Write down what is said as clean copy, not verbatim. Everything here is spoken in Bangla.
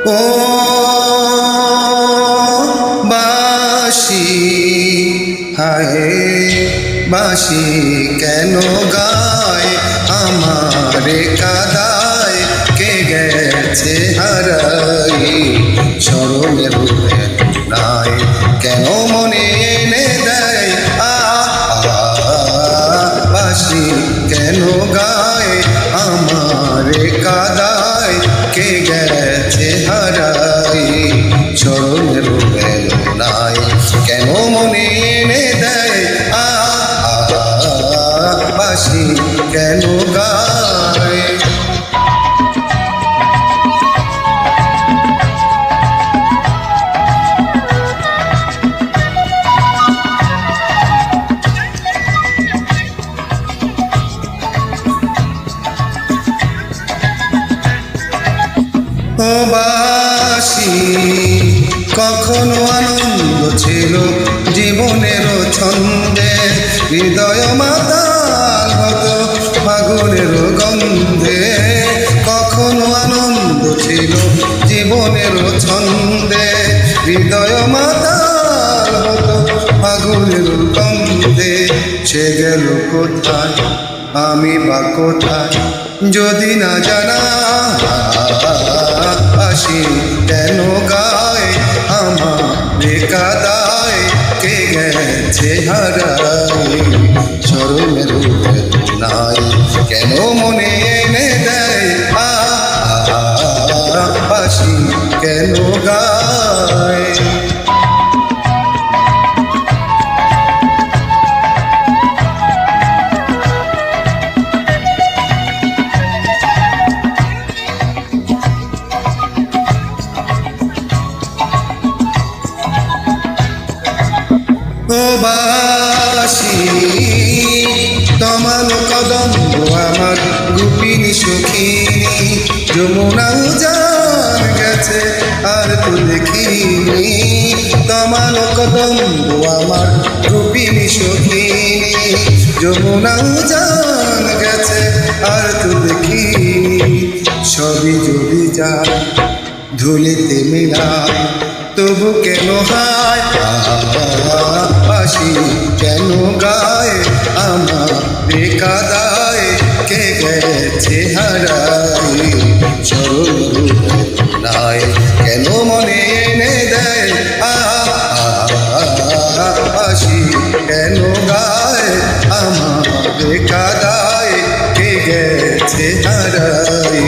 ও বাঁশি হায় বাঁশি কেন গায় আমারে কাদায় কে গেছে হারাই স্মরণের নাই কেন মনে এনে দেয় বাঁশি কেন গায় আমারে কাদায় কে গেছে হারাই স্মরণের নাই কেন মনে এনে দেয় বাঁশি কেন গায় ও বাঁশি কখনো আনন্দ ছিল জীবনের ছন্দে হৃদয় মাতাল হতো ফাগুনের গন্ধে কখনো আনন্দ ছিল জীবনের ছন্দে হৃদয় মাতাল হতো ফাগুনের গন্ধে সে গেল কোথায় আমি বা কোথায় যদি না জানা বাঁশি কেন গায় আমারে কাদায় কে গেছে হারাই স্মরণের নাই কেন মনে এনে দেয় বাঁশি কেন গায় ও বাঁশি তোমার কদম্ব আমার গোপিনী সখিনী যমুনাও জান গেছে আর তো দেখিনি তোমার কদম্ব আমার গোপিনী সখিনী যমুনাও জান গেছে আর তো দেখিনি সবই যদি যায় ধুলিতে মিলায় তবু কেন হায় বাঁশি কেন গায় আমারে কাদায় কে গেছে হারাই স্মরণ নাই কেন মনে এনে দেয় বাঁশি কেন গায় আমারে কাদায় কে গেছে হারাই